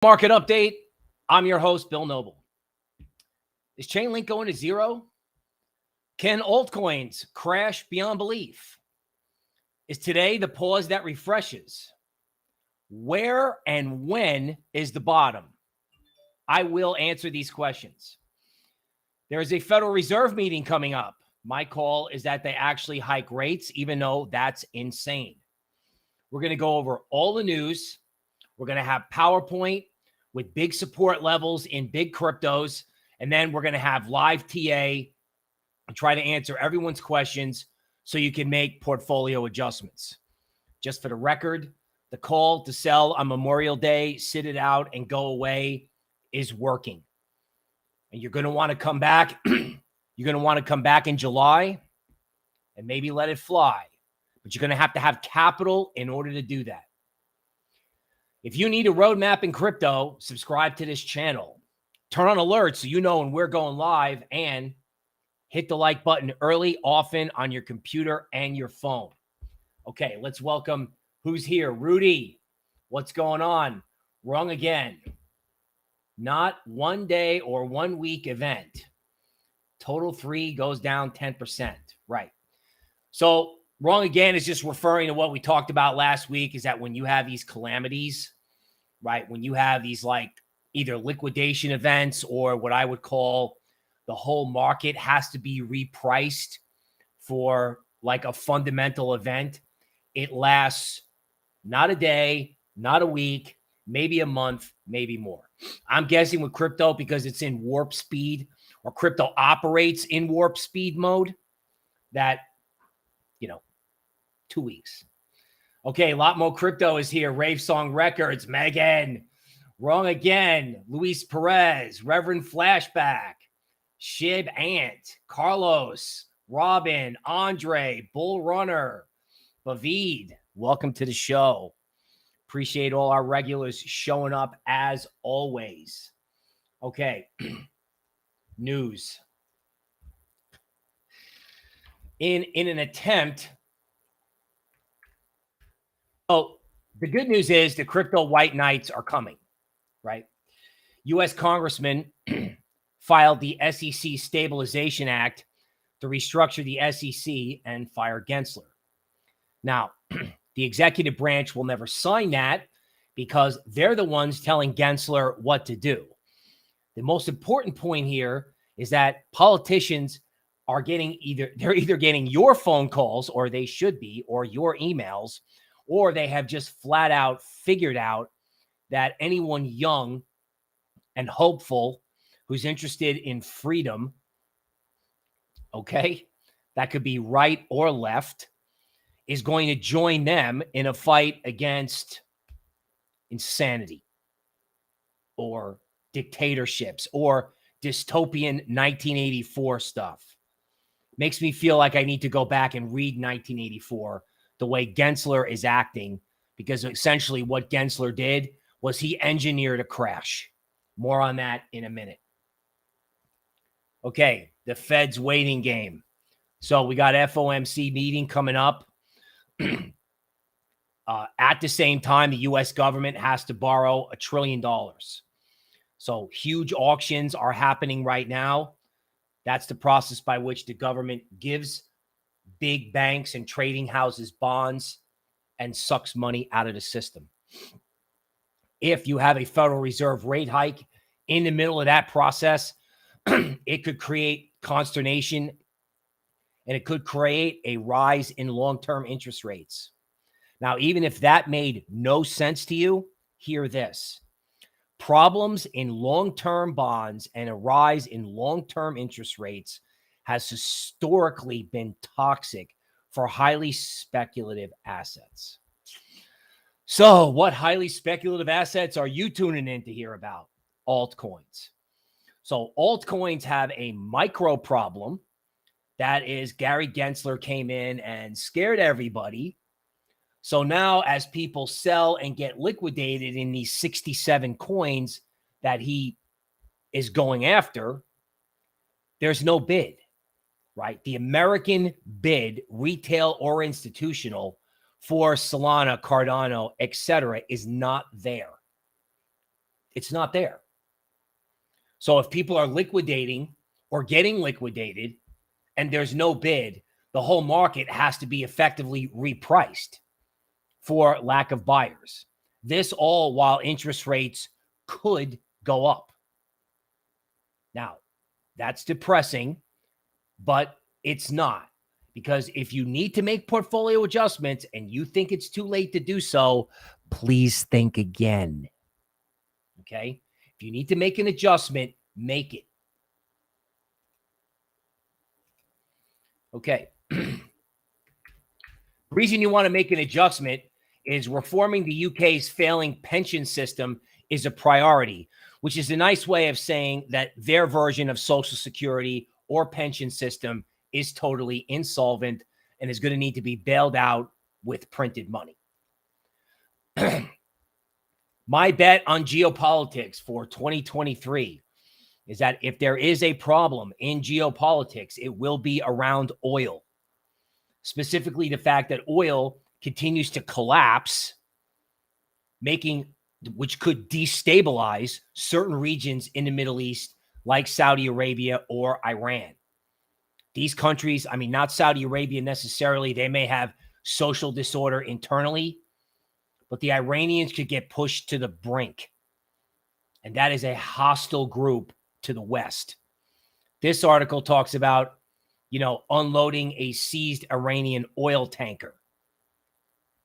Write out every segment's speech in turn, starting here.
Market update. I'm your host, Bill Noble. Is Chainlink going to zero? Can altcoins crash beyond belief? Is today the pause that refreshes? Where and when is the bottom? I will answer these questions. There is a Federal Reserve meeting coming up. My call is that they actually hike rates, even though that's insane. We're going to go over all the news. We're going to have PowerPoint with big support levels in big cryptos. And then we're going to have live TA and try to answer everyone's questions so you can make portfolio adjustments. Just for the record, the call to sell on Memorial Day, sit it out and go away is working. And you're going to want to come back. You're going to want to come back in July and maybe let it fly. But you're going to have capital in order to do that. If you need a roadmap in crypto, subscribe to this channel. Turn on alerts so you know when we're going live, and hit the like button early, often on your computer and your phone. Okay, let's welcome who's here. Rudy, what's going on? Wrong again. Not 1 day or 1 week event. Total 3 goes down 10%. Right. So wrong again is just referring to what we talked about last week, is that when you have these calamities, right, when you have these like either liquidation events or what I would call the whole market has to be repriced for like a fundamental event, it lasts not a day, not a week, maybe a month, maybe more. I'm guessing with crypto, because it's in warp speed, or crypto operates in warp speed mode, that, 2 weeks. Okay, a lot more crypto is here. Rave Song Records, Megan. Wrong again. Luis Perez, Reverend Flashback, Shib Ant, Carlos, Robin, Andre, Bull Runner, Bavid. Welcome to the show. Appreciate all our regulars showing up as always. Okay, news. In an attempt. Oh, the good news is the crypto white knights are coming, right? U.S. Congressman filed the SEC Stabilization Act to restructure the SEC and fire Gensler. Now, the executive branch will never sign that because they're the ones telling Gensler what to do. The most important point here is that politicians are getting they're either getting your phone calls, or they should be, or your emails, or they have just flat out figured out that anyone young and hopeful who's interested in freedom, okay, that could be right or left, is going to join them in a fight against insanity or dictatorships or dystopian 1984 stuff. Makes me feel like I need to go back and read 1984, the way Gensler is acting, because essentially what Gensler did was he engineered a crash. More on that in a minute. Okay, the Fed's waiting game. So we got FOMC meeting coming up. At the same time, the U.S. government has to borrow $1 trillion. So huge auctions are happening right now. That's the process by which the government gives big banks and trading houses bonds and sucks money out of the system. If you have a Federal Reserve rate hike in the middle of that process, it could create consternation, and it could create a rise in long-term interest rates. Now, even if that made no sense to you, hear this. Problems in long-term bonds and a rise in long-term interest rates has historically been toxic for highly speculative assets. So what highly speculative assets are you tuning in to hear about? Altcoins. So altcoins have a micro problem. That is, Gary Gensler came in and scared everybody. So now as people sell and get liquidated in these 67 coins that he is going after, there's no bid, right? The American bid, retail or institutional, for Solana, Cardano, etc., is not there. It's not there. So if people are liquidating or getting liquidated and there's no bid, the whole market has to be effectively repriced for lack of buyers. This all while interest rates could go up. Now, that's depressing, but it's not. Because if you need to make portfolio adjustments and you think it's too late to do so, please think again. Okay? If you need to make an adjustment, make it. Okay. The reason you want to make an adjustment is reforming the UK's failing pension system is a priority, which is a nice way of saying that their version of Social Security or pension system is totally insolvent and is going to need to be bailed out with printed money. My bet on geopolitics for 2023 is that if there is a problem in geopolitics, it will be around oil. Specifically, the fact that oil continues to collapse, which could destabilize certain regions in the Middle East, like Saudi Arabia or Iran. These countries, I mean, not Saudi Arabia necessarily, they may have social disorder internally, but the Iranians could get pushed to the brink. And that is a hostile group to the West. This article talks about, unloading a seized Iranian oil tanker.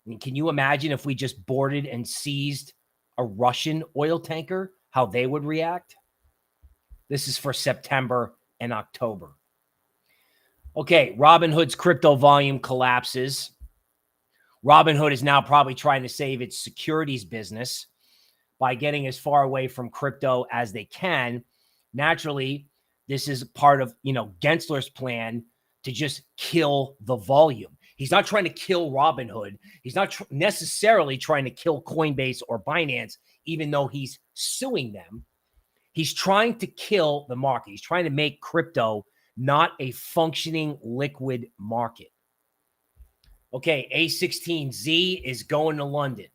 I mean, can you imagine if we just boarded and seized a Russian oil tanker, how they would react? This is for September and October. Okay, Robinhood's crypto volume collapses. Robinhood is now probably trying to save its securities business by getting as far away from crypto as they can. Naturally, this is part of, Gensler's plan to just kill the volume. He's not trying to kill Robinhood. He's not necessarily trying to kill Coinbase or Binance, even though he's suing them. He's trying to kill the market. He's trying to make crypto not a functioning liquid market. Okay, A16Z is going to London.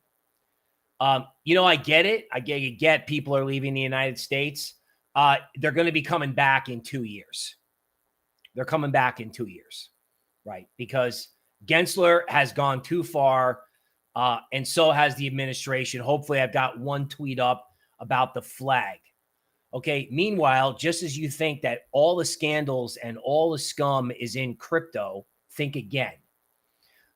I get it. I get people are leaving the United States. They're going to be coming back in 2 years. They're coming back in 2 years, right? Because Gensler has gone too far, and so has the administration. Hopefully, I've got one tweet up about the flag. Okay, meanwhile, just as you think that all the scandals and all the scum is in crypto, think again.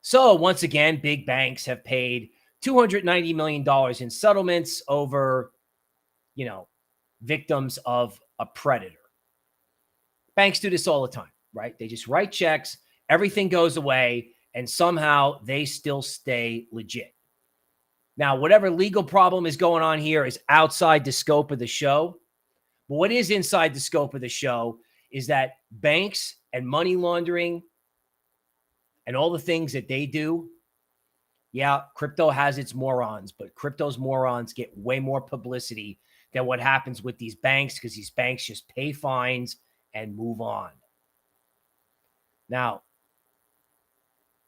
So once again, big banks have paid $290 million in settlements over, victims of a predator. Banks do this all the time, right? They just write checks, everything goes away, and somehow they still stay legit. Now, whatever legal problem is going on here is outside the scope of the show. But what is inside the scope of the show is that banks and money laundering and all the things that they do, yeah, crypto has its morons, but crypto's morons get way more publicity than what happens with these banks, because these banks just pay fines and move on. Now,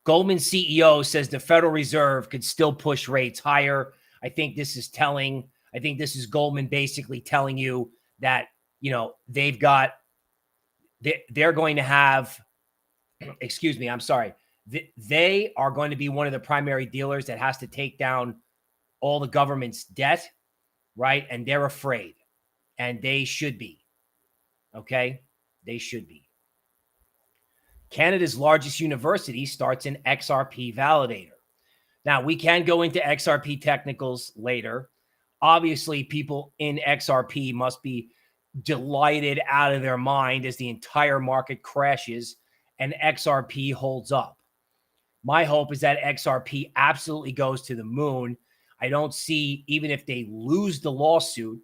Goldman CEO says the Federal Reserve could still push rates higher. I think this is Goldman basically telling you that, they're going to have, they are going to be one of the primary dealers that has to take down all the government's debt, right? And they're afraid, and they should be. Okay? They should be. Canada's largest university starts an XRP validator. Now, we can go into XRP technicals later. Obviously, people in XRP must be delighted out of their mind as the entire market crashes and XRP holds up. My hope is that XRP absolutely goes to the moon. I don't see, even if they lose the lawsuit,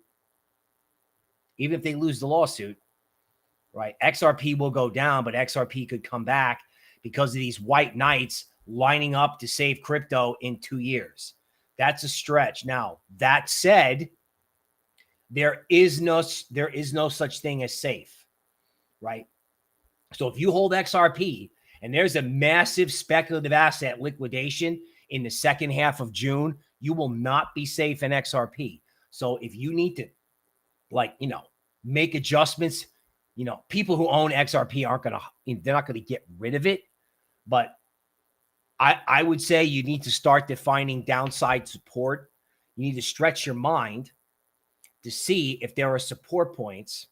right, XRP will go down, but XRP could come back because of these white knights lining up to save crypto in 2 years. That's a stretch. Now, that said, there is no such thing as safe, right? So if you hold XRP and there's a massive speculative asset liquidation in the second half of June, you will not be safe in XRP. So if you need to, like, make adjustments, people who own XRP they're not going to get rid of it. But I would say you need to start defining downside support. You need to stretch your mind to see if there are support points.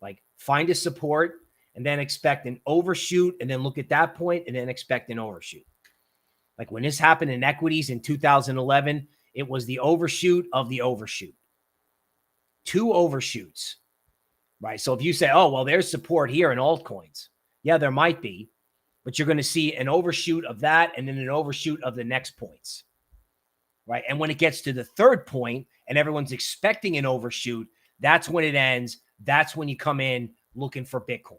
Like, find a support and then expect an overshoot, and then look at that point and then expect an overshoot. Like when this happened in equities in 2011, it was the overshoot of the overshoot. 2 overshoots, right? So if you say, oh, well, there's support here in altcoins. Yeah, there might be, but you're going to see an overshoot of that and then an overshoot of the next points, right? And when it gets to the third point and everyone's expecting an overshoot, that's when it ends. That's when you come in looking for Bitcoin.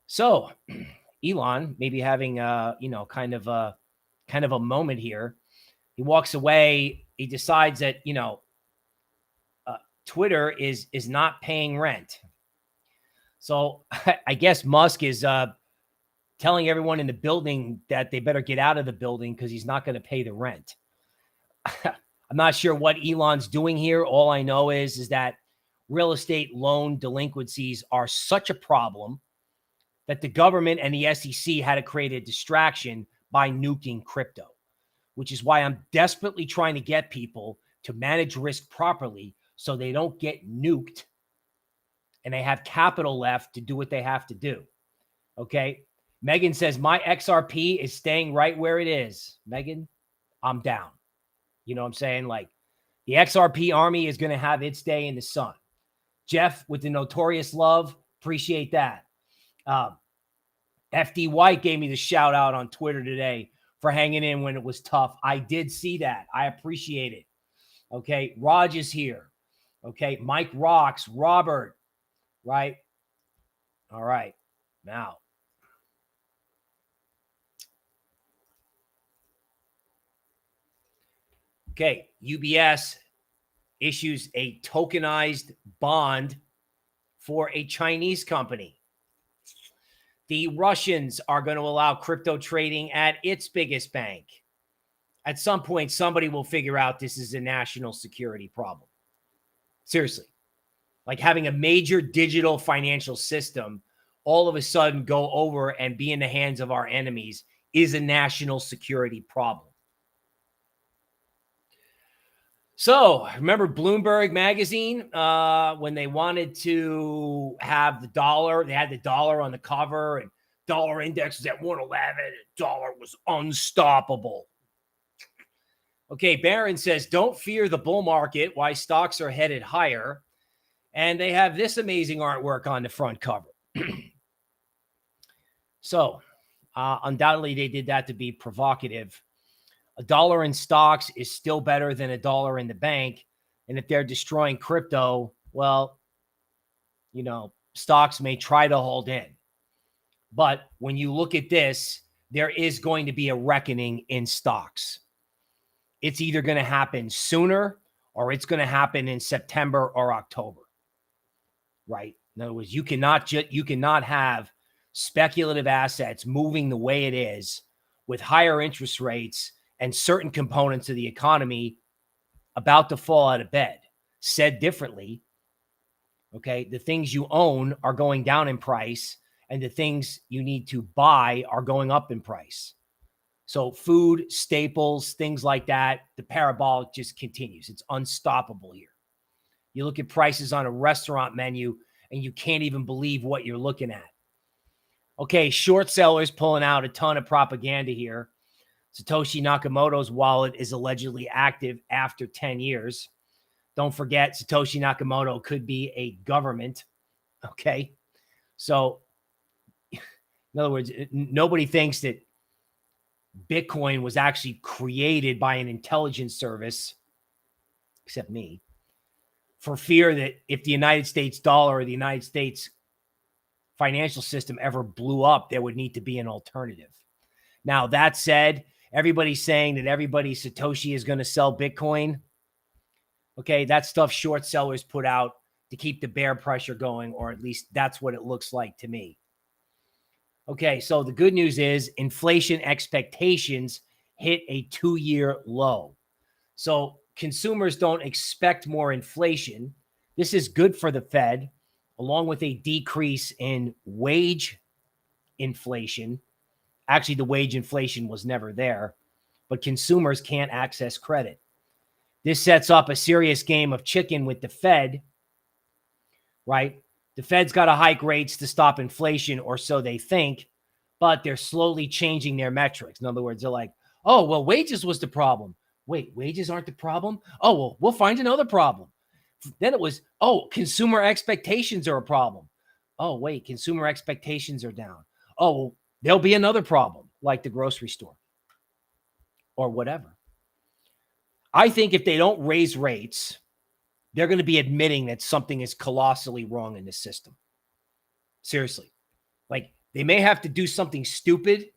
So Elon maybe having kind of a moment here. He walks away. He decides that Twitter is not paying rent. So I guess Musk is telling everyone in the building that they better get out of the building because he's not going to pay the rent. I'm not sure what Elon's doing here. All I know is that real estate loan delinquencies are such a problem that the government and the SEC had to create a distraction by nuking crypto, which is why I'm desperately trying to get people to manage risk properly so they don't get nuked and they have capital left to do what they have to do. Okay. Megan says, my XRP is staying right where it is. Megan, I'm down. You know what I'm saying? Like, the XRP army is going to have its day in the sun. Jeff with the notorious love. Appreciate that. FD White gave me the shout out on Twitter today for hanging in when it was tough. I did see that. I appreciate it. Okay. Raj is here. Okay. Mike rocks. Robert. Right. All right. Now. Okay. UBS issues a tokenized bond for a Chinese company. The Russians are going to allow crypto trading at its biggest bank. At some point, somebody will figure out this is a national security problem. Seriously. Like having a major digital financial system all of a sudden go over and be in the hands of our enemies is a national security problem. So remember Bloomberg magazine, when they wanted to have the dollar, they had the dollar on the cover and dollar index was at 111 and dollar was unstoppable. Okay. Barron says, don't fear the bull market. Why stocks are headed higher. And they have this amazing artwork on the front cover. So undoubtedly they did that to be provocative. $1 in stocks is still better than $1 in the bank. And if they're destroying crypto, well, stocks may try to hold in. But when you look at this, there is going to be a reckoning in stocks. It's either going to happen sooner or it's going to happen in September or October. Right? In other words, you cannot have speculative assets moving the way it is with higher interest rates and certain components of the economy about to fall out of bed. Said differently, okay, the things you own are going down in price and the things you need to buy are going up in price. So food, staples, things like that, the parabolic just continues. It's unstoppable here. You look at prices on a restaurant menu and you can't even believe what you're looking at. Okay, short sellers pulling out a ton of propaganda here. Satoshi Nakamoto's wallet is allegedly active after 10 years. Don't forget, Satoshi Nakamoto could be a government. Okay. So, in other words, nobody thinks that Bitcoin was actually created by an intelligence service, except me, for fear that if the United States dollar or the United States financial system ever blew up, there would need to be an alternative. Now, that said, everybody's saying that Satoshi is going to sell Bitcoin. Okay, that stuff short sellers put out to keep the bear pressure going, or at least that's what it looks like to me. Okay, so the good news is inflation expectations hit a 2-year low. So consumers don't expect more inflation. This is good for the Fed, along with a decrease in wage inflation. Actually, the wage inflation was never there, but consumers can't access credit. This sets up a serious game of chicken with the Fed, right? The Fed's got to hike rates to stop inflation, or so they think, but they're slowly changing their metrics. In other words, they're like, oh, well, wages was the problem. Wait, wages aren't the problem? Oh, well, we'll find another problem. Then it was, oh, consumer expectations are a problem. Oh, wait, consumer expectations are down. Oh, well, there'll be another problem, like the grocery store or whatever. I think if they don't raise rates, they're going to be admitting that something is colossally wrong in the system. Seriously. Like, they may have to do something stupid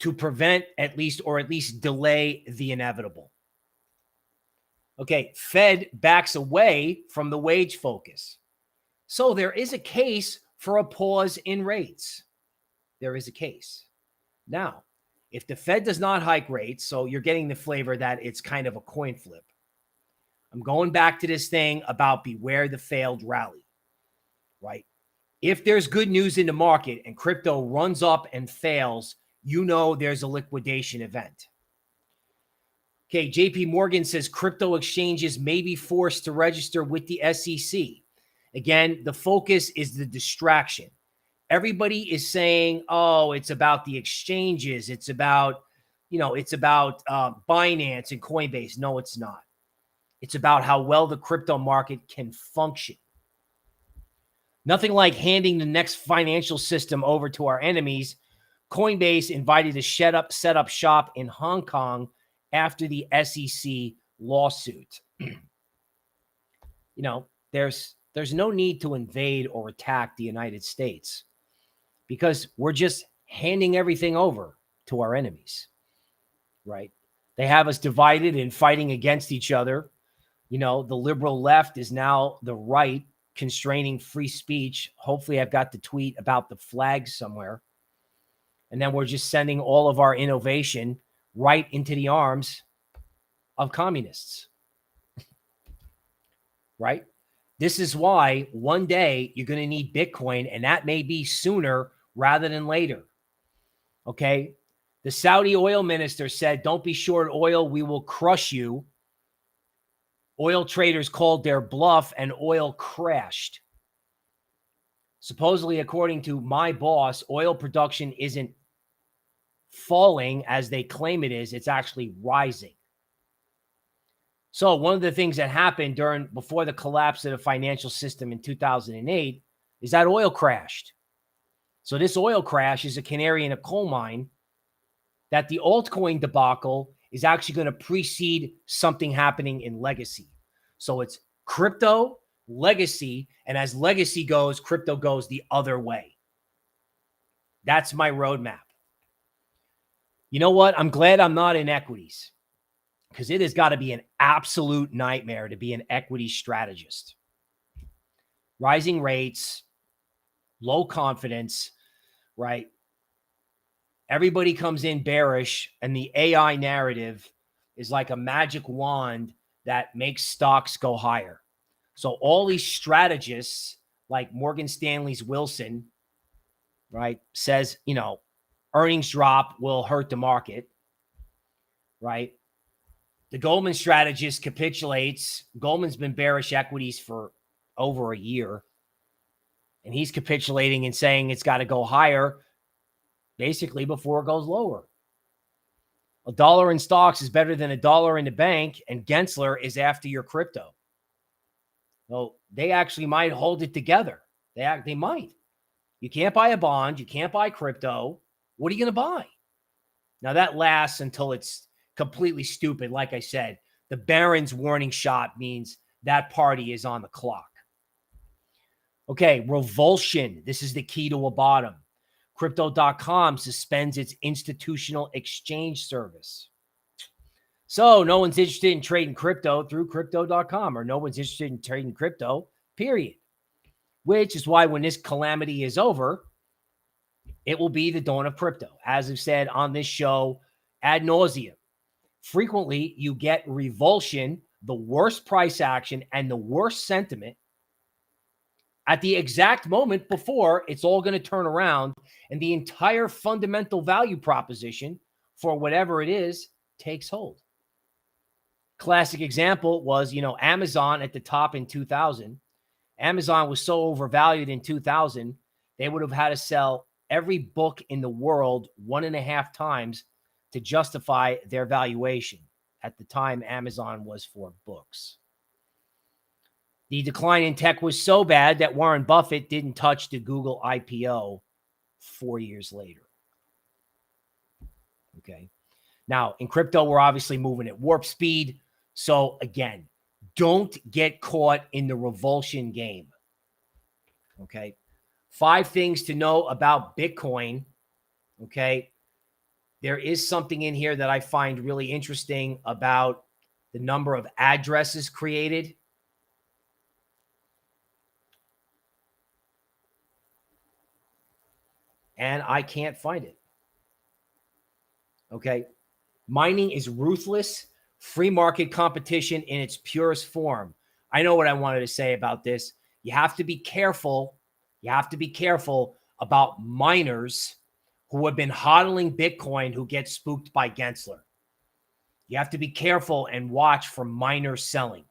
to prevent at least delay the inevitable. Okay, Fed backs away from the wage focus. So there is a case for a pause in rates. There is a case. Now, if the Fed does not hike rates, so you're getting the flavor that it's kind of a coin flip. I'm going back to this thing about beware the failed rally, right? If there's good news in the market and crypto runs up and fails, you know there's a liquidation event. Okay, JPMorgan says crypto exchanges may be forced to register with the SEC. Again, the focus is the distraction. Everybody is saying, oh, it's about the exchanges. It's about, Binance and Coinbase. No, it's not. It's about how well the crypto market can function. Nothing like handing the next financial system over to our enemies. Coinbase invited to set up shop in Hong Kong after the SEC lawsuit. There's no need to invade or attack the United States because we're just handing everything over to our enemies, right? They have us divided and fighting against each other. The liberal left is now the right, constraining free speech. Hopefully I've got the tweet about the flags somewhere. And then we're just sending all of our innovation right into the arms of communists. Right? This is why one day you're going to need Bitcoin, and that may be sooner rather than later. Okay? The Saudi oil minister said, don't be short oil, we will crush you. Oil traders called their bluff and oil crashed. Supposedly, according to my boss, oil production isn't falling as they claim it is. It's actually rising. So one of the things that happened before the collapse of the financial system in 2008 is that oil crashed. So this oil crash is a canary in a coal mine that the altcoin debacle is actually going to precede something happening in legacy. So it's crypto, legacy, and as legacy goes, crypto goes the other way. That's my roadmap. You know what? I'm glad I'm not in equities because it has got to be an absolute nightmare to be an equity strategist. Rising rates, low confidence, right? Everybody comes in bearish, and the AI narrative is like a magic wand that makes stocks go higher. So all these strategists like Morgan Stanley's Wilson, right, says, earnings drop will hurt the market, right? The Goldman strategist capitulates. Goldman's been bearish equities for over a year, and he's capitulating and saying it's got to go higher basically before it goes lower. $1 in stocks is better than $1 in the bank, and Gensler is after your crypto. Well, they actually might hold it together. They might. You can't buy a bond. You can't buy crypto. What are you going to buy? Now, that lasts until it's completely stupid. Like I said, the Barron's warning shot means that party is on the clock. Okay, revulsion. This is the key to a bottom. Crypto.com suspends its institutional exchange service. So no one's interested in trading crypto through Crypto.com, or no one's interested in trading crypto, period. Which is why when this calamity is over, it will be the dawn of crypto. As I've said on this show ad nauseum, frequently you get revulsion, the worst price action, and the worst sentiment at the exact moment before it's all going to turn around and the entire fundamental value proposition for whatever it is takes hold. Classic example was, Amazon at the top in 2000. Amazon was so overvalued in 2000, they would have had to sell every book in the world 1.5 times to justify their valuation. At the time, Amazon was for books. The decline in tech was so bad that Warren Buffett didn't touch the Google IPO 4 years later. Okay. Now, in crypto, we're obviously moving at warp speed. So again, don't get caught in the revulsion game. Okay. 5 things to know about Bitcoin. Okay. There is something in here that I find really interesting about the number of addresses created. And I can't find it. Okay. Mining is ruthless, free market competition in its purest form. I know what I wanted to say about this. You have to be careful. You have to be careful about miners who have been hodling Bitcoin who get spooked by Gensler. You have to be careful and watch for miners selling.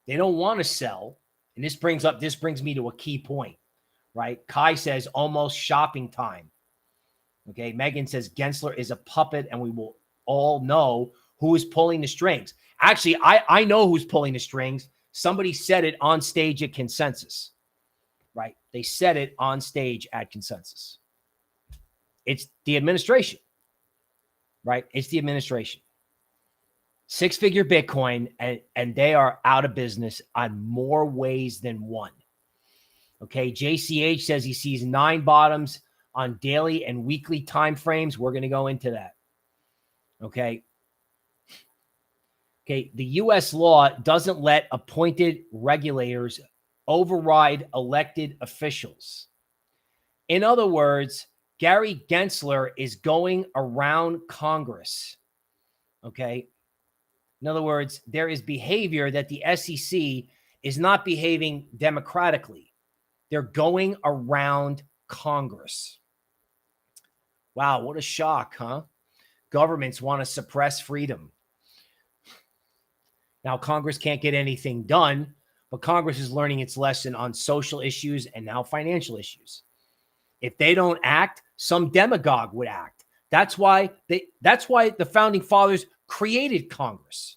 They don't want to sell. And this brings me to a key point, right? Kai says almost shopping time. Okay. Megan says Gensler is a puppet and we will all know who is pulling the strings. Actually, I know who's pulling the strings. Somebody said it on stage at Consensus, right? They said it on stage at Consensus. It's the administration, right? It's the administration. 6-figure Bitcoin, and they are out of business on more ways than one. Okay, JCH says he sees 9 bottoms on daily and weekly time frames. We're going to go into that. Okay. Okay, the U.S. law doesn't let appointed regulators override elected officials. In other words, Gary Gensler is going around Congress. Okay. In other words, there is behavior that the SEC is not behaving democratically. They're going around Congress. Wow, what a shock, huh? Governments want to suppress freedom. Now, Congress can't get anything done, but Congress is learning its lesson on social issues and now financial issues. If they don't act, some demagogue would act. That's why the founding fathers created Congress.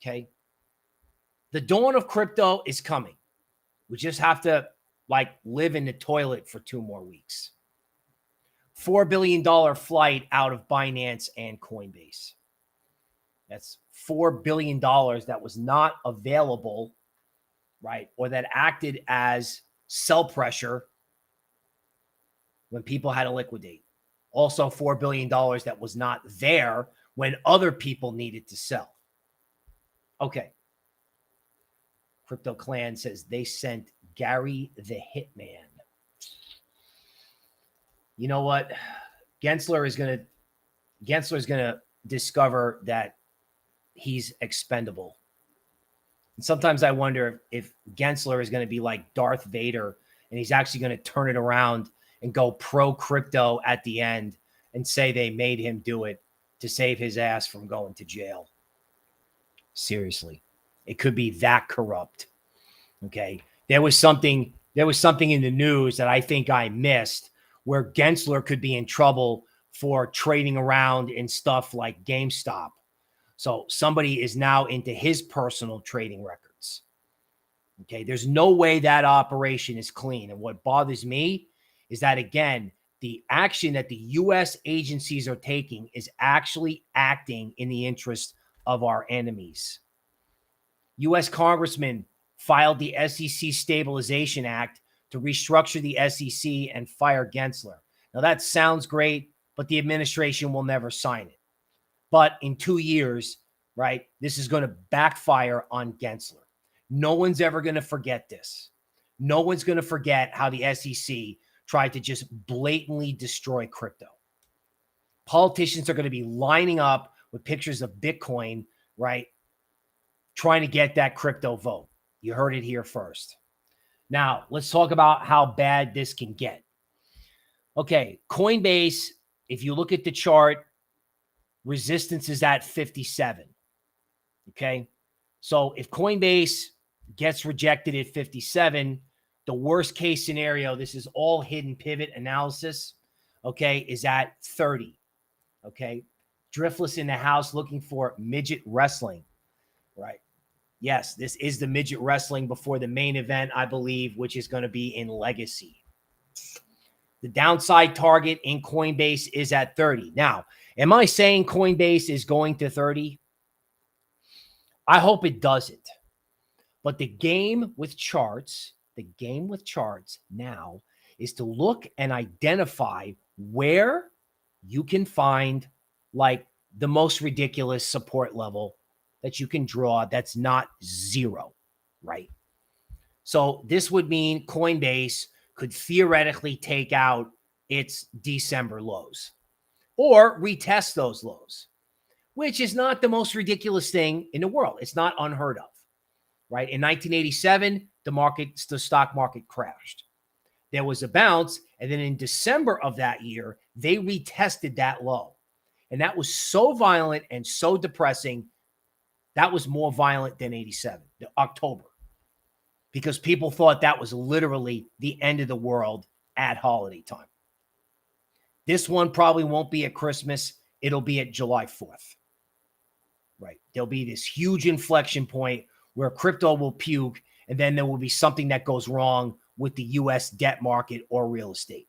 Okay. The dawn of crypto is coming. We just have to live in the toilet for 2 more weeks. $4 billion flight out of Binance and Coinbase. That's $4 billion that was not available, right? Or that acted as sell pressure when people had to liquidate. Also $4 billion that was not there when other people needed to sell. Okay. Crypto Clan says they sent Gary the Hitman. You know what? Gensler is going to discover that he's expendable. And sometimes I wonder if Gensler is going to be like Darth Vader and he's actually going to turn it around and go pro crypto at the end and say they made him do it to save his ass from going to jail. Seriously. It could be that corrupt. Okay. There was something in the news that I think I missed where Gensler could be in trouble for trading around in stuff like GameStop. So somebody is now into his personal trading records. Okay. There's no way that operation is clean. And what bothers me is that, again, the action that the U.S. agencies are taking is actually acting in the interest of our enemies. U.S. Congressman filed the SEC Stabilization Act to restructure the SEC and fire Gensler. Now, that sounds great, but the administration will never sign it. But in 2 years, right, this is going to backfire on Gensler. No one's ever going to forget this. No one's going to forget how the SEC tried to just blatantly destroy crypto. Politicians are going to be lining up with pictures of Bitcoin, right? Trying to get that crypto vote. You heard it here first. Now, let's talk about how bad this can get. Okay, Coinbase, if you look at the chart, resistance is at 57. Okay, so if Coinbase gets rejected at 57, the worst case scenario, this is all hidden pivot analysis, okay, is at 30. Okay, Driftless in the house looking for midget wrestling, right? Yes, this is the midget wrestling before the main event, I believe, which is going to be in Legacy. The downside target in Coinbase is at 30. Now, am I saying Coinbase is going to 30? I hope it doesn't. But the game with charts now is to look and identify where you can find like the most ridiculous support level that you can draw that's not zero, right? So this would mean Coinbase could theoretically take out its December lows or retest those lows, which is not the most ridiculous thing in the world. It's not unheard of, right? In 1987, the stock market crashed. There was a bounce, and then in December of that year, they retested that low. And that was so violent and so depressing. That was more violent than 87, October, because people thought that was literally the end of the world at holiday time. This one probably won't be at Christmas. It'll be at July 4th, right? There'll be this huge inflection point where crypto will puke, and then there will be something that goes wrong with the U.S. debt market or real estate.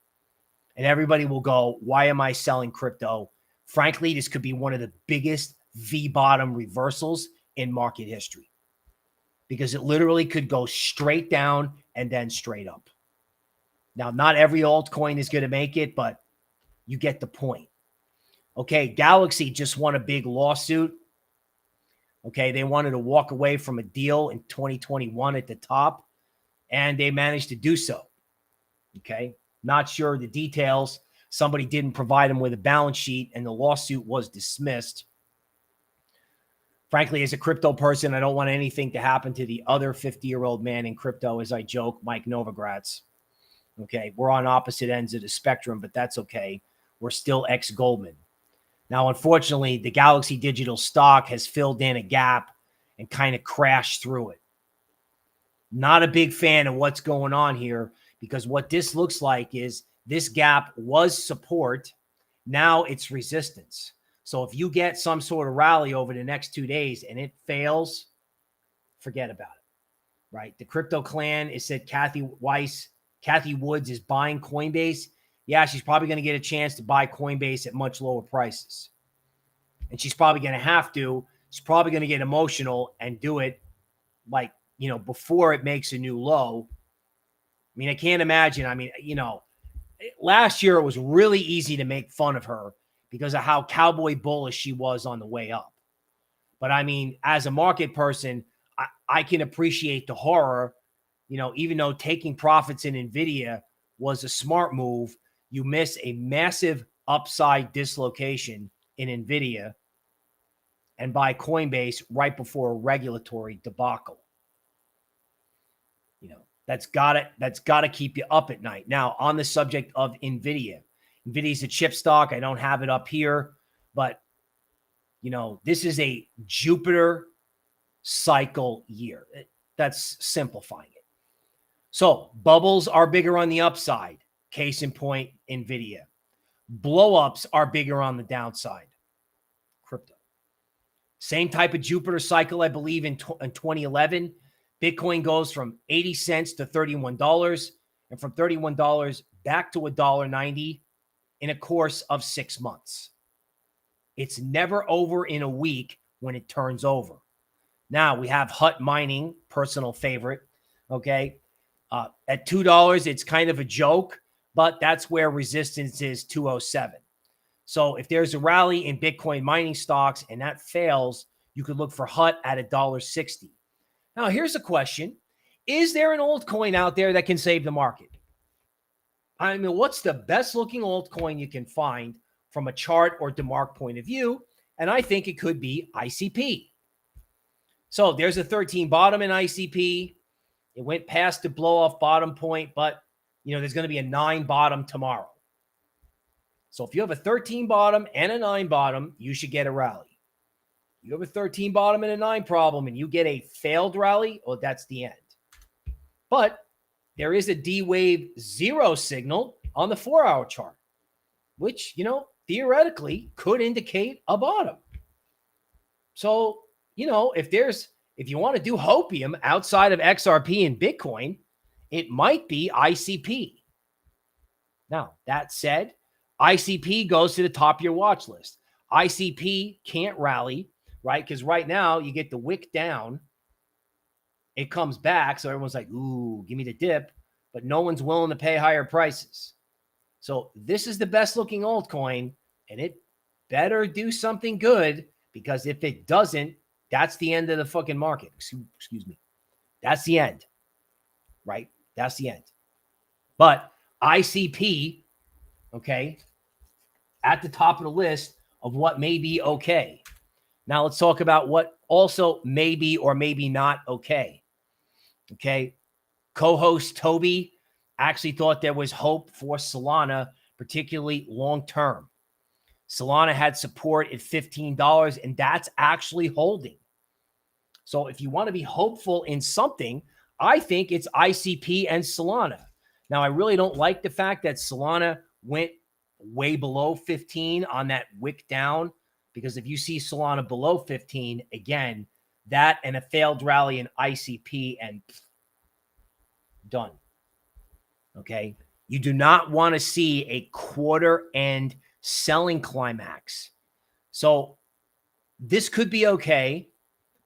And everybody will go, why am I selling crypto? Frankly, this could be one of the biggest V-bottom reversals in market history, because it literally could go straight down and then straight up. Now, not every altcoin is going to make it, but you get the point. Okay, Galaxy just won a big lawsuit. Okay, they wanted to walk away from a deal in 2021 at the top, and they managed to do so. Okay, not sure the details. Somebody didn't provide them with a balance sheet, and the lawsuit was dismissed. Frankly, as a crypto person, I don't want anything to happen to the other 50-year-old man in crypto, as I joke, Mike Novogratz. Okay, we're on opposite ends of the spectrum, but that's okay. We're still ex-Goldman. Now, unfortunately, the Galaxy Digital stock has filled in a gap and kind of crashed through it. Not a big fan of what's going on here, because what this looks like is this gap was support. Now it's resistance. So if you get some sort of rally over the next 2 days and it fails, forget about it, right? The crypto clan is said Kathy Woods is buying Coinbase. Yeah, she's probably going to get a chance to buy Coinbase at much lower prices. And she's probably going to have to. She's probably going to get emotional and do it like, before it makes a new low. I mean, I can't imagine. I mean, last year it was really easy to make fun of her because of how cowboy bullish she was on the way up. But I mean, as a market person, I can appreciate the horror, even though taking profits in NVIDIA was a smart move, you miss a massive upside dislocation in NVIDIA and buy Coinbase right before a regulatory debacle. That's gotta keep you up at night. Now, on the subject of NVIDIA is a chip stock. I don't have it up here, but this is a Jupiter cycle year. That's simplifying it. So bubbles are bigger on the upside. Case in point, NVIDIA. Blow-ups are bigger on the downside. Crypto. Same type of Jupiter cycle, I believe, in 2011. Bitcoin goes from 80 cents to $31, and from $31 back to $1.90 in a course of 6 months. It's never over in a week when it turns over. Now we have Hut Mining, personal favorite. Okay. At $2, it's kind of a joke, but that's where resistance is 207. So if there's a rally in Bitcoin mining stocks and that fails, you could look for Hut at $1.60. Now, here's a question. Is there an altcoin out there that can save the market? I mean, what's the best looking altcoin you can find from a chart or DeMark point of view? And I think it could be ICP. So there's a 13 bottom in ICP. It went past the blow off bottom point, but there's going to be a 9 bottom tomorrow. So if you have a 13 bottom and a 9 bottom, you should get a rally. You have a 13 bottom and a 9 problem and you get a failed rally, well, that's the end. But there is a D wave 0 signal on the 4-hour chart, which, theoretically could indicate a bottom. So, if you want to do hopium outside of XRP and Bitcoin, it might be ICP. Now, that said, ICP goes to the top of your watch list. ICP can't rally, right? Because right now you get the wick down. It comes back. So everyone's like, ooh, give me the dip. But no one's willing to pay higher prices. So this is the best looking altcoin. And it better do something good. Because if it doesn't, that's the end of the fucking market. Excuse me. That's the end. Right? That's the end. But ICP, okay, at the top of the list of what may be okay. Now let's talk about what also may be or maybe not okay. Okay. Co-host Toby actually thought there was hope for Solana, particularly long-term. Solana had support at $15, and that's actually holding. So if you want to be hopeful in something, I think it's ICP and Solana. Now, I really don't like the fact that Solana went way below 15 on that wick down, because if you see Solana below 15, again, that and a failed rally in ICP and done. Okay. You do not want to see a quarter end selling climax. So this could be okay,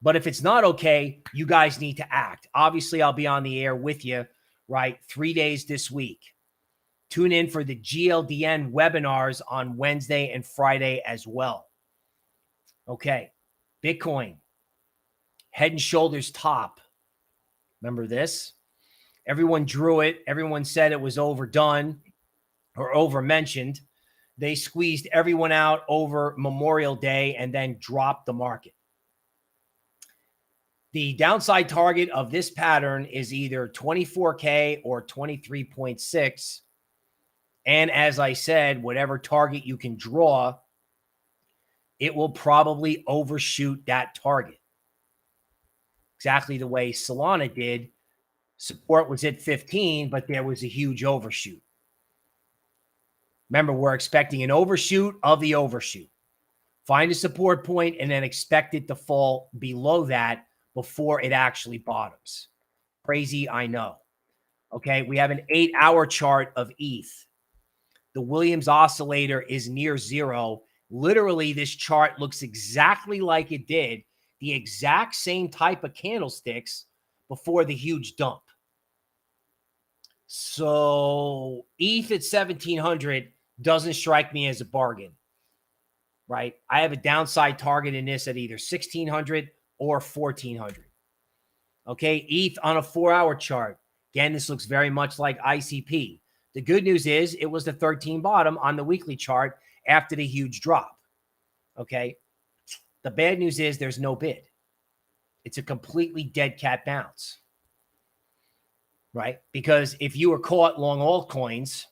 but if it's not okay, you guys need to act. Obviously, I'll be on the air with you, right? 3 days this week. Tune in for the GLDN webinars on Wednesday and Friday as well. Okay. Bitcoin, head and shoulders top. Remember this? Everyone drew it. Everyone said it was overdone or over-mentioned. They squeezed everyone out over Memorial Day and then dropped the market. The downside target of this pattern is either 24K or 23.6. And as I said, whatever target you can draw, it will probably overshoot that target. Exactly the way Solana did. Support was at 15, but there was a huge overshoot. Remember, we're expecting an overshoot of the overshoot. Find a support point and then expect it to fall below that before it actually bottoms. Crazy, I know. Okay, we have an 8-hour chart of ETH. The Williams oscillator is near zero. Literally, this chart looks exactly like it did, the exact same type of candlesticks before the huge dump. So ETH at 1,700 doesn't strike me as a bargain, right? I have a downside target in this at either 1,600 or 1,400. Okay, ETH on a 4-hour chart. Again, this looks very much like ICP. The good news is it was the 13 bottom on the weekly chart after the huge drop. Okay, the bad news is there's no bid. It's a completely dead cat bounce. Right? Because if you were caught long altcoins,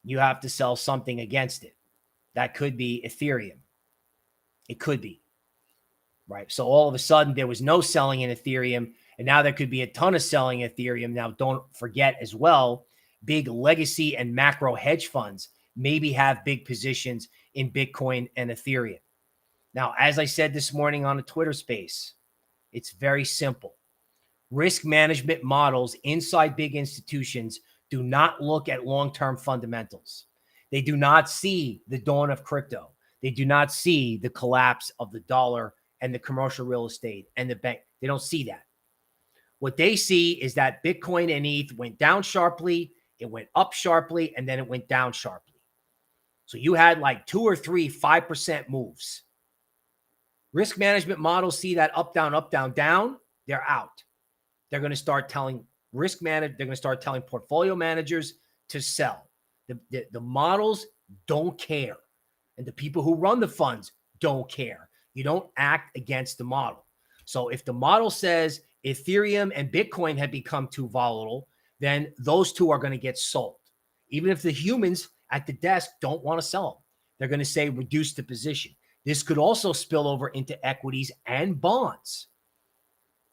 you have to sell something against it. That could be Ethereum. It could be. Right? So all of a sudden there was no selling in Ethereum, and now there could be a ton of selling in Ethereum. Now, don't forget as well, big legacy and macro hedge funds maybe have big positions in Bitcoin and Ethereum. Now, as I said this morning on a Twitter space, it's very simple. Risk management models inside big institutions do not look at long-term fundamentals. They do not see the dawn of crypto. They do not see the collapse of the dollar and the commercial real estate and the bank. They don't see that. What they see is that Bitcoin and ETH went down sharply, it went up sharply, and then it went down sharply. So you had like 2 or 3 5% moves. Risk management models see that up, down, down. They're out. They're going to start telling they're going to start telling portfolio managers to sell. The models don't care. And the people who run the funds don't care. You don't act against the model. So if the model says Ethereum and Bitcoin have become too volatile, then those two are going to get sold. Even if the humans at the desk don't want to sell them, they're going to say reduce the position. This could also spill over into equities and bonds.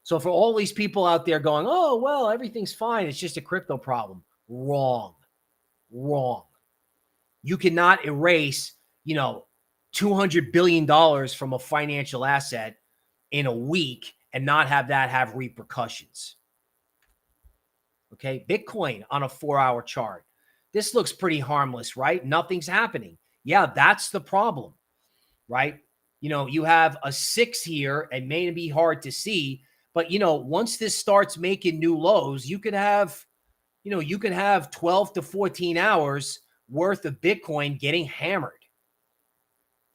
So for all these people out there going, oh, well, everything's fine, it's just a crypto problem. Wrong. You cannot erase, $200 billion from a financial asset in a week and not have that have repercussions. Okay, Bitcoin on a 4-hour chart. This looks pretty harmless, right? Nothing's happening. Yeah, that's the problem, right? You have a 6 here. It may be hard to see, but once this starts making new lows, you could have 12 to 14 hours worth of Bitcoin getting hammered.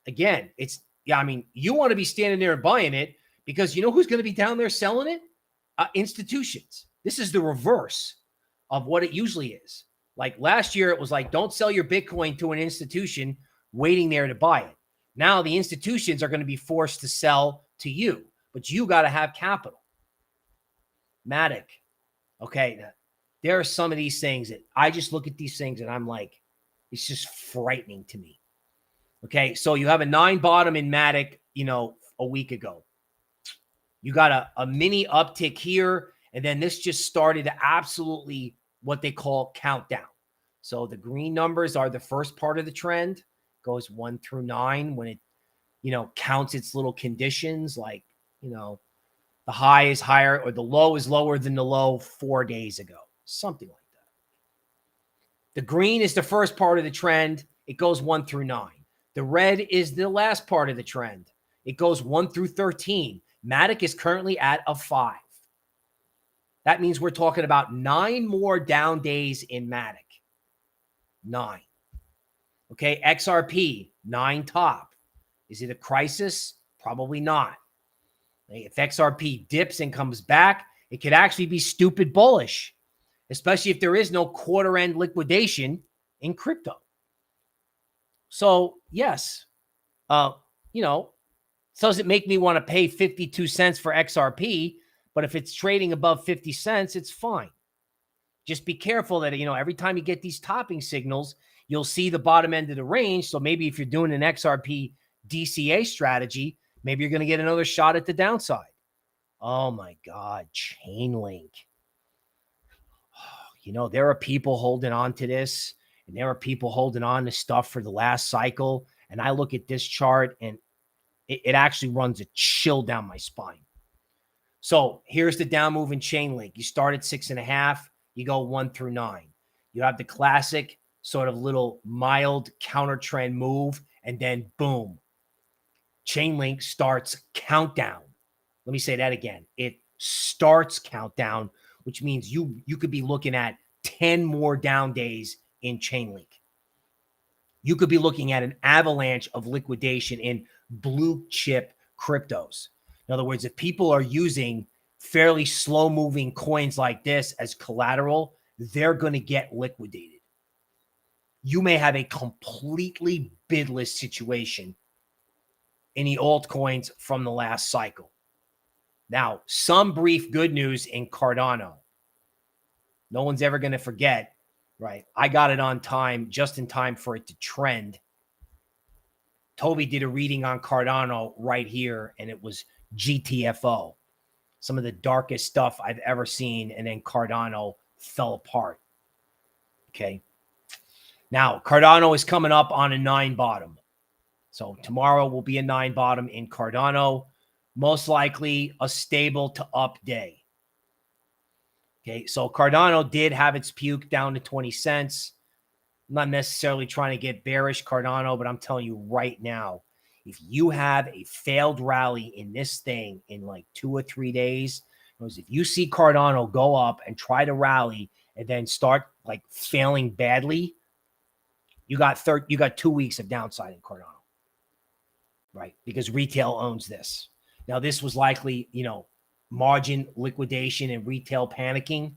Again, you want to be standing there and buying it because who's going to be down there selling it? Institutions. This is the reverse of what it usually is. Like last year, it was like, don't sell your Bitcoin to an institution waiting there to buy it. Now the institutions are going to be forced to sell to you, but you got to have capital. MATIC. Okay. There are some of these things that I just look at these things and I'm like, it's just frightening to me. Okay. So you have a 9 bottom in MATIC, a week ago. You got a mini uptick here. And then this just started to absolutely what they call countdown. So the green numbers are the first part of the trend, goes 1 through 9 when it, counts its little conditions like, the high is higher or the low is lower than the low 4 days ago, something like that. The green is the first part of the trend. It goes 1 through 9. The red is the last part of the trend. It goes 1 through 13. MATIC is currently at a 5. That means we're talking about 9 more down days in MATIC. 9. Okay, XRP, 9 top. Is it a crisis? Probably not. If XRP dips and comes back, it could actually be stupid bullish, especially if there is no quarter-end liquidation in crypto. So, yes, doesn't make me want to pay 52 cents for XRP, but if it's trading above 50 cents, it's fine. Just be careful that, every time you get these topping signals, you'll see the bottom end of the range. So maybe if you're doing an XRP DCA strategy, maybe you're going to get another shot at the downside. Oh my God, Chainlink. There are people holding on to this, and there are people holding on to stuff for the last cycle. And I look at this chart and it actually runs a chill down my spine. So here's the down move in Chainlink. You start at 6.5, you go 1 through 9. You have the classic sort of little mild counter trend move, and then boom, Chainlink starts countdown. Let me say that again. It starts countdown, which means you could be looking at 10 more down days in Chainlink. You could be looking at an avalanche of liquidation in blue chip cryptos. In other words, if people are using fairly slow moving coins like this as collateral, they're going to get liquidated. You may have a completely bidless situation in the altcoins from the last cycle. Now, some brief good news in Cardano. No one's ever going to forget, right? I got it on time, just in time for it to trend. Toby did a reading on Cardano right here, and it was GTFO. Some of the darkest stuff I've ever seen, and then Cardano fell apart. Okay. Now, Cardano is coming up on a 9 bottom. So tomorrow will be a 9 bottom in Cardano. Most likely a stable to up day. Okay, so Cardano did have its puke down to 20 cents. I'm not necessarily trying to get bearish Cardano, but I'm telling you right now, if you have a failed rally in this thing in like 2 or 3 days, if you see Cardano go up and try to rally and then start like failing badly, you got 2 weeks of downside in Cardano, right? Because retail owns this. Now, this was likely, margin liquidation and retail panicking,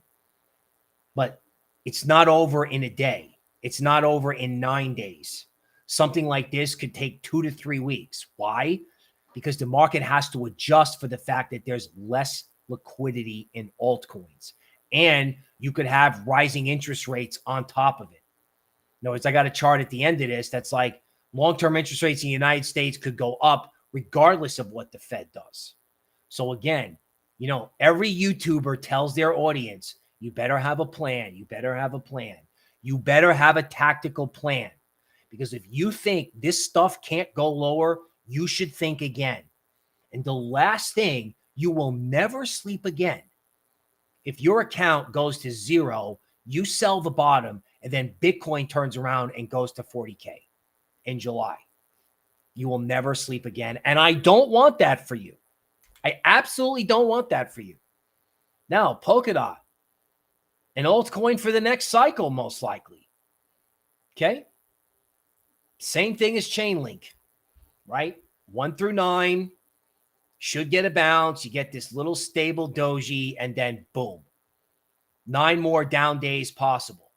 but it's not over in a day. It's not over in 9 days. something like this could take 2 to 3 weeks. Why? Because the market has to adjust for the fact that there's less liquidity in altcoins. And you could have rising interest rates on top of it. In other words, I got a chart at the end of this that's like long-term interest rates in the United States could go up regardless of what the Fed does. So again, you know, every YouTuber tells their audience, you better have a plan. You better have a plan. You better have a tactical plan. Because if you think this stuff can't go lower, you should think again. And the last thing, you will never sleep again. If your account goes to zero, you sell the bottom, and then Bitcoin turns around and goes to 40K in July. You will never sleep again. And I don't want that for you. I absolutely don't want that for you. Now, Polkadot, an altcoin for the next cycle, most likely. Okay? Same thing as Chainlink, right? 1 through 9 should get a bounce. You get this little stable doji, and then boom. 9 more down days possible.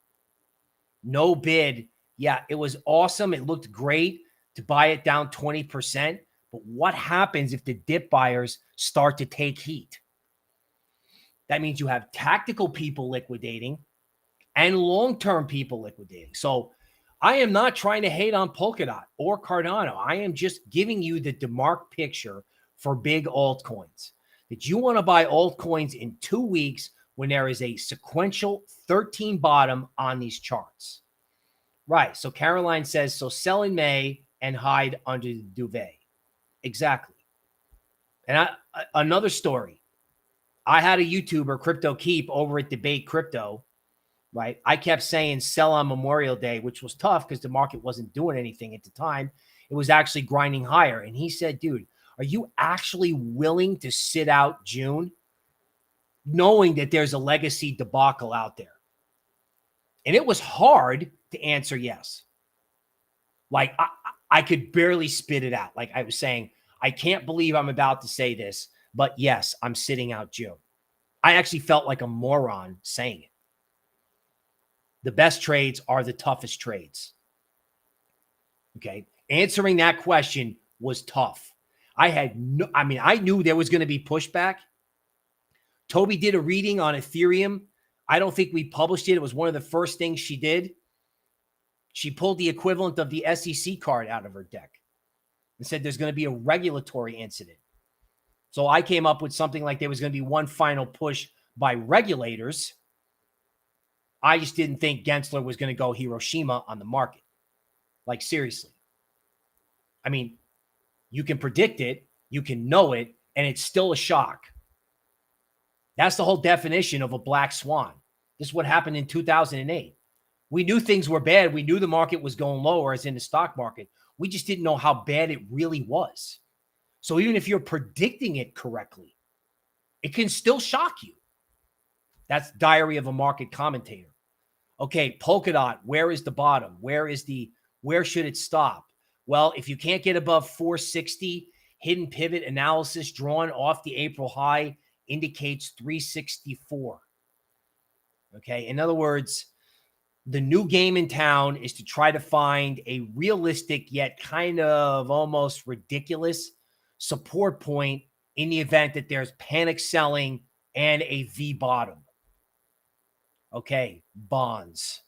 No bid. Yeah, it was awesome. It looked great to buy it down 20%. But what happens if the dip buyers start to take heat? That means you have tactical people liquidating and long-term people liquidating. So I am not trying to hate on Polkadot or Cardano. I am just giving you the DeMark picture for big altcoins. That you want to buy altcoins in 2 weeks when there is a sequential 13 bottom on these charts. Right. So Caroline says, so sell in May and hide under the duvet. Exactly. And another story. I had a YouTuber, Crypto Keep, over at Debate Crypto, right? I kept saying sell on Memorial Day, which was tough because the market wasn't doing anything at the time. It was actually grinding higher. And he said, dude, are you actually willing to sit out June knowing that there's a legacy debacle out there? And it was hard to answer yes. Like I could barely spit it out. Like I was saying, I can't believe I'm about to say this, but yes, I'm sitting out June. I actually felt like a moron saying it. The best trades are the toughest trades. Okay. Answering that question was tough. I knew there was going to be pushback. Toby did a reading on Ethereum. I don't think we published it. It was one of the first things she did. She pulled the equivalent of the SEC card out of her deck and said there's going to be a regulatory incident. So I came up with something like there was going to be one final push by regulators. I just didn't think Gensler was going to go Hiroshima on the market. Like, seriously. I mean, you can predict it, you can know it, and it's still a shock. That's the whole definition of a black swan. This is what happened in 2008. We knew things were bad. We knew the market was going lower, as in the stock market. We just didn't know how bad it really was. So even if you're predicting it correctly, it can still shock you. That's Diary of a Market Commentator. Okay, Polkadot, where is the bottom? Where should it stop? Well, if you can't get above 460, hidden pivot analysis drawn off the April high indicates 364. Okay, in other words, the new game in town is to try to find a realistic yet kind of almost ridiculous support point in the event that there's panic selling and a V bottom. Okay, bonds.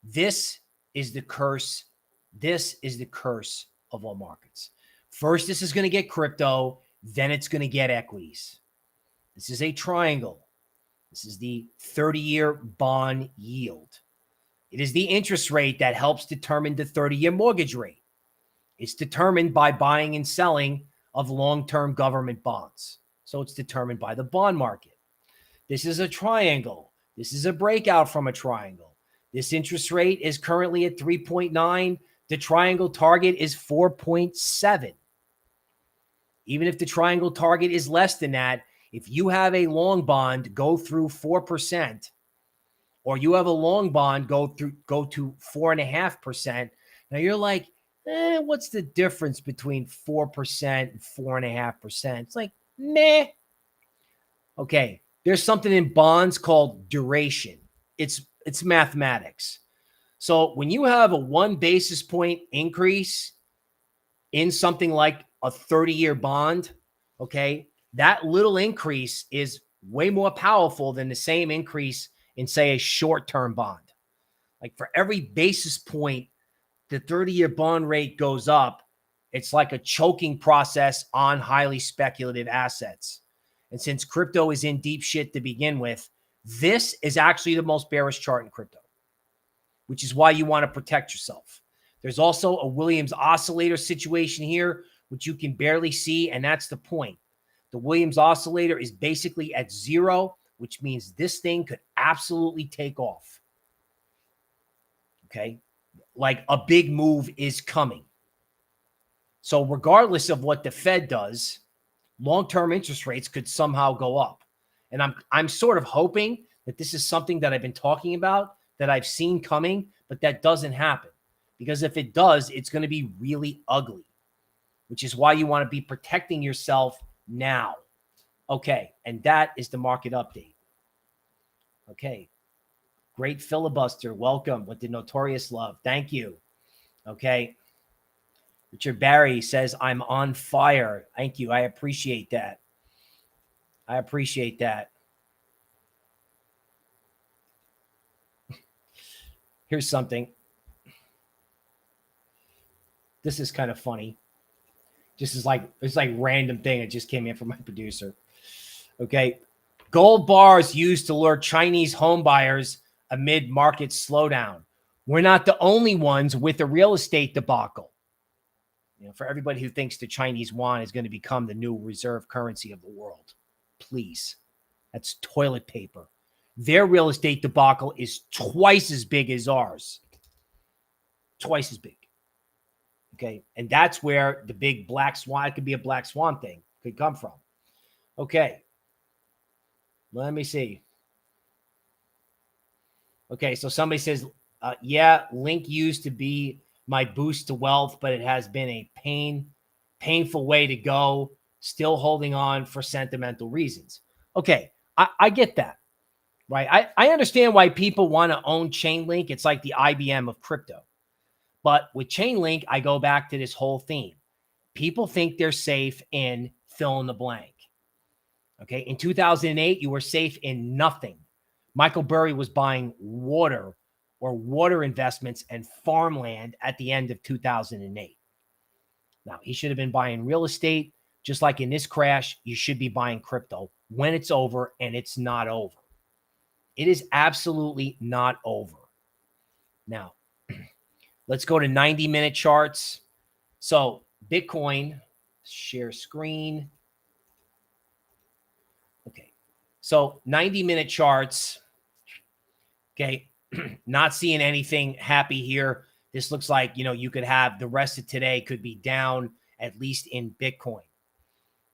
This is the curse. This is the curse of all markets. First, this is going to get crypto. Then it's going to get equities. This is a triangle. This is the 30-year bond yield. It is the interest rate that helps determine the 30-year mortgage rate. It's determined by buying and selling of long-term government bonds. So it's determined by the bond market. This is a triangle. This is a breakout from a triangle. This interest rate is currently at 3.9. The triangle target is 4.7. Even if the triangle target is less than that, if you have a long bond go through 4%, or you have a long bond go to 4.5%, now you're like, what's the difference between 4% and 4.5%? It's like, meh. Okay, there's something in bonds called duration. It's mathematics. So when you have a 1 basis point increase in something like a 30-year bond, okay, that little increase is way more powerful than the same increase in, say, a short-term bond. Like for every basis point the 30-year bond rate goes up, it's like a choking process on highly speculative assets. And since crypto is in deep shit to begin with, this is actually the most bearish chart in crypto, which is why you want to protect yourself. There's also a Williams oscillator situation here, which you can barely see, and that's the point. The Williams oscillator is basically at 0, which means this thing could absolutely take off. Okay? Like a big move is coming. So regardless of what the Fed does, long-term interest rates could somehow go up. And I'm sort of hoping that this is something that I've been talking about, that I've seen coming, but that doesn't happen. Because if it does, it's going to be really ugly, which is why you want to be protecting yourself now. Okay, and that is the market update. Okay, great filibuster. Welcome with the notorious love. Thank you. Okay. Richard Barry says, I'm on fire. Thank you. I appreciate that. I appreciate that. Here's something. This is kind of funny. This is like, it's like random thing. It just came in from my producer. Okay. Gold bars used to lure Chinese home buyers amid market slowdown. We're not the only ones with the real estate debacle. You know, for everybody who thinks the Chinese yuan is going to become the new reserve currency of the world, please, that's toilet paper. Their real estate debacle is twice as big as ours. Twice as big. Okay. And that's where the big black swan, it could be a black swan thing, could come from. Okay. Let me see. Okay. So somebody says, yeah, Link used to be my boost to wealth, but it has been a painful way to go. Still holding on for sentimental reasons. Okay. I get that. Right. I understand why people want to own Chainlink. It's like the IBM of crypto. But with Chainlink, I go back to this whole theme. People think they're safe in fill in the blank. Okay. In 2008, you were safe in nothing. Michael Burry was buying water or water investments and farmland at the end of 2008. Now, he should have been buying real estate. Just like in this crash, you should be buying crypto when it's over, and it's not over. It is absolutely not over. Now, let's go to 90-minute charts. So Bitcoin, share screen. Okay. So 90-minute charts. Okay. Not seeing anything happy here. This looks like, you know, you could have the rest of today could be down, at least in Bitcoin.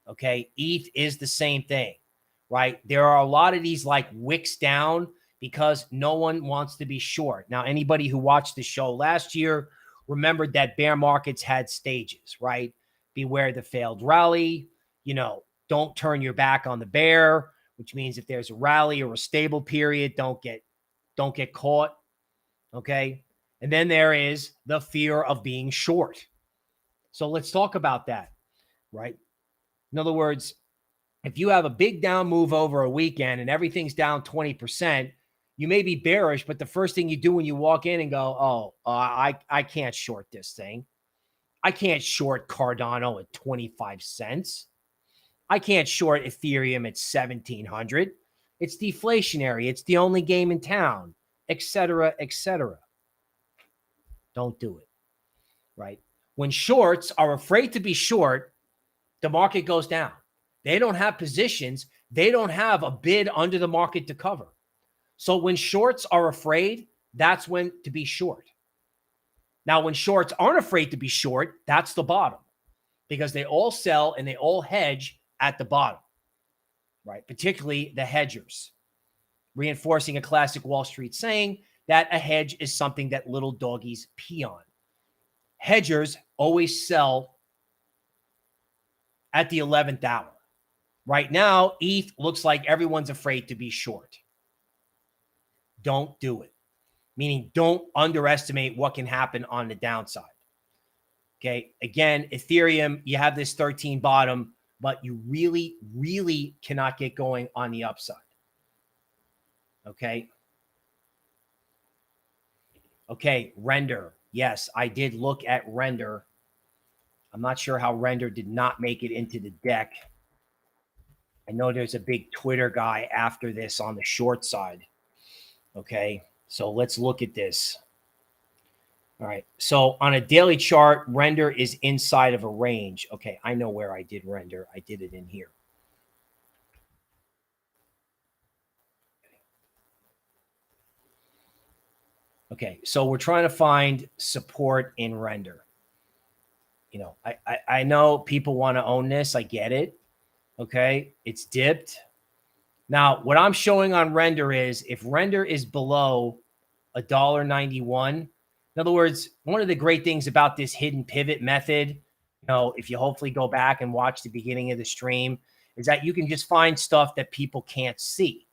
Okay. ETH is the same thing, right? There are a lot of these like wicks down because no one wants to be short. Now, anybody who watched the show last year remembered that bear markets had stages, right? Beware the failed rally. You know, don't turn your back on the bear, which means if there's a rally or a stable period, don't get caught. Okay. And then there is the fear of being short. So let's talk about that, right? In other words, if you have a big down move over a weekend and everything's down 20%, you may be bearish, but the first thing you do when you walk in and go, I can't short this thing. I can't short Cardano at 25 cents. I can't short Ethereum at 1,700. It's deflationary. It's the only game in town, etc., etc. Don't do it, right? When shorts are afraid to be short, the market goes down. They don't have positions. They don't have a bid under the market to cover. So when shorts are afraid, that's when to be short. Now, when shorts aren't afraid to be short, that's the bottom because they all sell and they all hedge at the bottom, right? Particularly the hedgers, reinforcing a classic Wall Street saying that a hedge is something that little doggies pee on. Hedgers always sell at the 11th hour. Right now, ETH looks like everyone's afraid to be short. Don't do it. meaning don't underestimate what can happen on the downside. Okay. Again, Ethereum, you have this 13 bottom, but you really, really cannot get going on the upside. Okay. Okay. Render. Yes, I did look at Render. I'm not sure how Render did not make it into the deck. I know there's a big Twitter guy after this on the short side. Okay. So let's look at this. All right. So on a daily chart, Render is inside of a range. Okay. I know where I did Render. I did it in here. Okay. So we're trying to find support in Render. You know, I know people want to own this. I get it. Okay. It's dipped. Now, what I'm showing on Render is if Render is below $1.91, in other words, one of the great things about this hidden pivot method, you know, if you hopefully go back and watch the beginning of the stream, is that you can just find stuff that people can't see,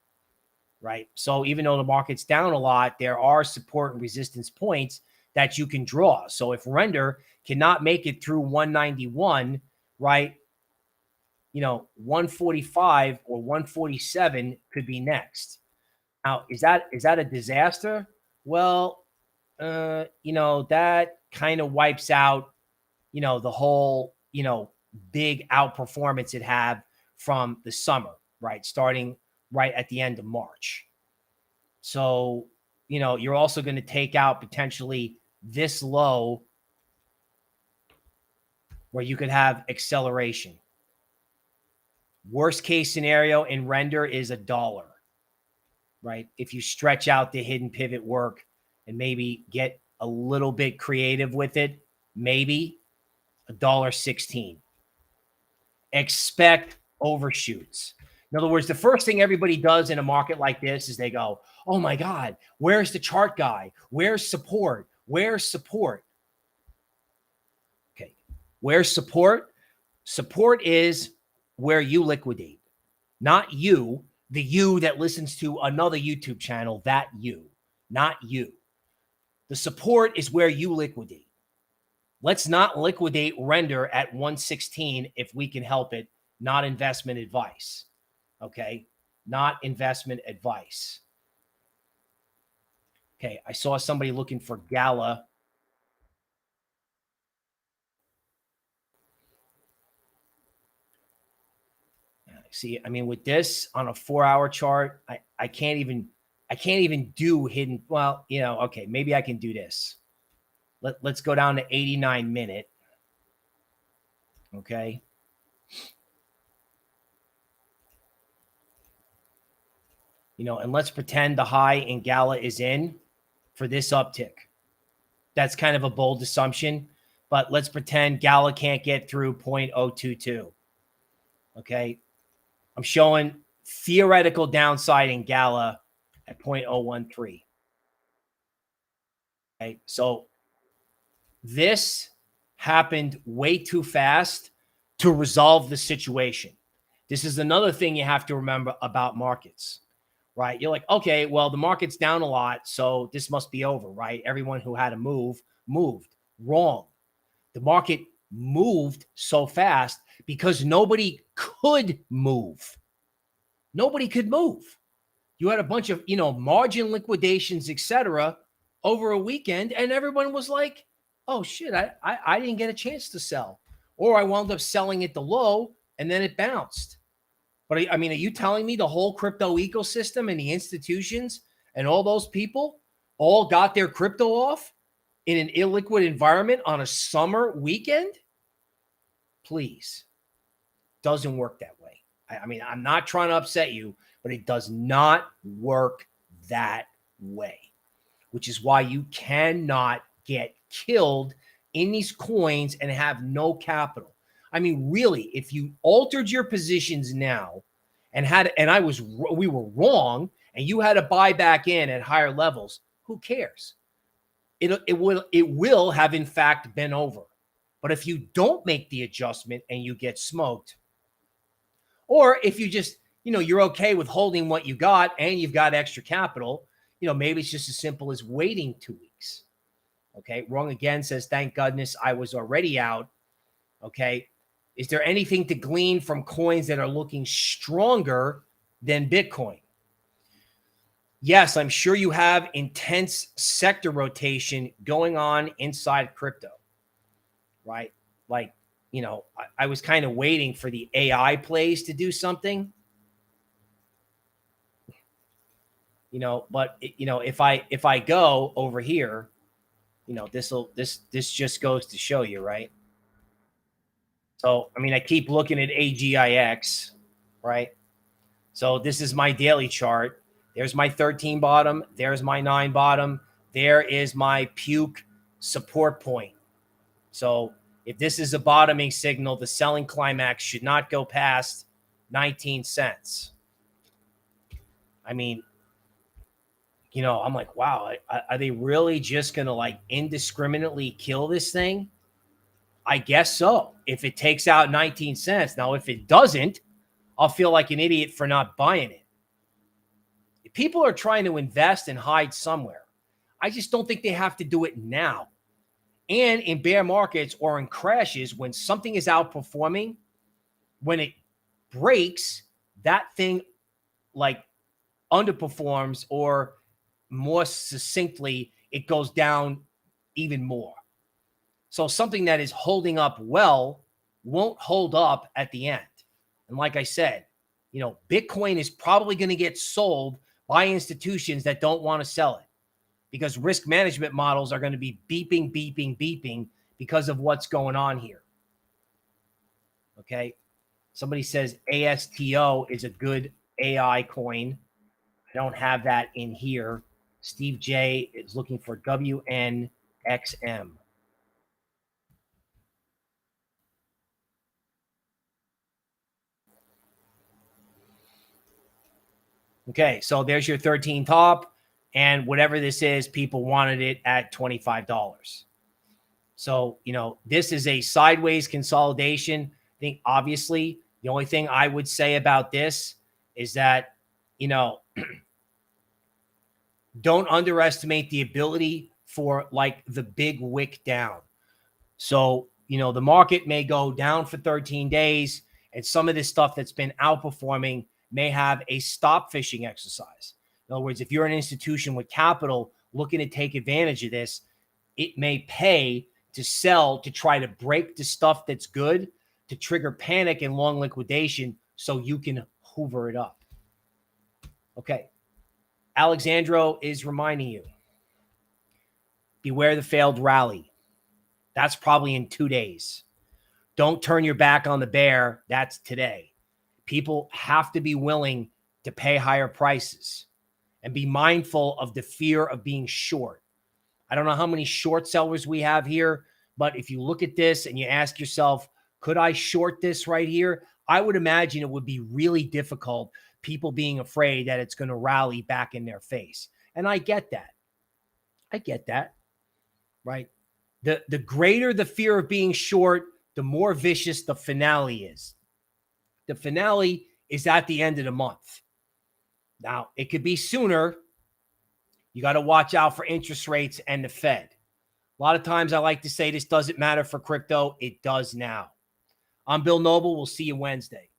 right? So even though the market's down a lot, there are support and resistance points that you can draw. So if Render cannot make it through 191, right, you know, 145 or 147 could be next. Now, is that a disaster? Well, you know, that kind of wipes out, you know, the whole, you know, big outperformance it had from the summer, right? Starting right at the end of March. So, you know, you're also going to take out potentially this low where you could have acceleration. Worst case scenario in Render is $1, right? If you stretch out the hidden pivot work and maybe get a little bit creative with it, maybe $1.16. Expect overshoots. In other words, the first thing everybody does in a market like this is they go, oh my God, where's the chart guy? Where's support? Where's support? Okay. Where's support? Support is where you liquidate, not you, the you that listens to another YouTube channel, that you, not you. The support is where you liquidate. Let's not liquidate Render at 116 if we can help it. Not investment advice. Okay. Not investment advice. Okay. I saw somebody looking for Gala. See, I mean, with this on a 4-hour chart, I can't even do hidden. Well, you know, okay, maybe I can do this. Let's go down to 89-minute. Okay. You know, and let's pretend the high in Gala is in for this uptick. That's kind of a bold assumption, but let's pretend Gala can't get through 0.022. Okay. I'm showing theoretical downside in Gala at 0.013. Okay. So this happened way too fast to resolve the situation. This is another thing you have to remember about markets, right? You're like, okay, well, the market's down a lot, so this must be over, right? Everyone who had to move, moved. Wrong. The market moved so fast because nobody could move. Nobody could move. You had a bunch of, you know, margin liquidations, etc., over a weekend, and everyone was like, oh shit, I didn't get a chance to sell. Or I wound up selling at the low and then it bounced. But I mean, are you telling me the whole crypto ecosystem and the institutions and all those people all got their crypto off in an illiquid environment on a summer weekend? Please. Doesn't work that way. I mean, I'm not trying to upset you, but it does not work that way, which is why you cannot get killed in these coins and have no capital. I mean, really, if you altered your positions now and we were wrong and you had to buy back in at higher levels, who cares? It will have in fact been over. But if you don't make the adjustment and you get smoked, or if you just, you know, you're okay with holding what you got and you've got extra capital, maybe it's just as simple as waiting 2 weeks. Okay. Wrong again says, thank goodness I was already out. Okay. Is there anything to glean from coins that are looking stronger than Bitcoin? Yes, I'm sure you have intense sector rotation going on inside crypto, right? Like, I was kind of waiting for the AI plays to do something, but if I go over here, this just goes to show you, right? So, I keep looking at AGIX, right? So this is my daily chart. There's my 13 bottom. There's my 9 bottom. There is my puke support point. So if this is a bottoming signal, the selling climax should not go past 19 cents. I'm like, wow, are they really just going to indiscriminately kill this thing? I guess so. If it takes out 19 cents. Now, if it doesn't, I'll feel like an idiot for not buying it. If people are trying to invest and hide somewhere, I just don't think they have to do it now. And in bear markets or in crashes, when something is outperforming, when it breaks, that thing underperforms, or more succinctly, it goes down even more. So something that is holding up well won't hold up at the end. And like I said, Bitcoin is probably going to get sold by institutions that don't want to sell it, because risk management models are going to be beeping because of what's going on here. Okay. Somebody says ASTO is a good AI coin. I don't have that in here. Steve J is looking for WNXM. Okay, so there's your 13 top, and whatever this is, people wanted it at $25. So, this is a sideways consolidation. I think obviously the only thing I would say about this is that, don't underestimate the ability for the big wick down. So, the market may go down for 13 days, and some of this stuff that's been outperforming may have a stop fishing exercise. In other words, if you're an institution with capital looking to take advantage of this, it may pay to sell to try to break the stuff that's good, to trigger panic and long liquidation so you can hoover it up. Okay. Alexandro is reminding you, beware the failed rally. That's probably in 2 days. Don't turn your back on the bear. That's today. People have to be willing to pay higher prices and be mindful of the fear of being short. I don't know how many short sellers we have here, but if you look at this and you ask yourself, could I short this right here? I would imagine it would be really difficult, people being afraid that it's going to rally back in their face. And I get that. Right? The greater the fear of being short, the more vicious the finale is. The finale is at the end of the month. Now, it could be sooner. You got to watch out for interest rates and the Fed. A lot of times I like to say this doesn't matter for crypto. It does now. I'm Bill Noble. We'll see you Wednesday.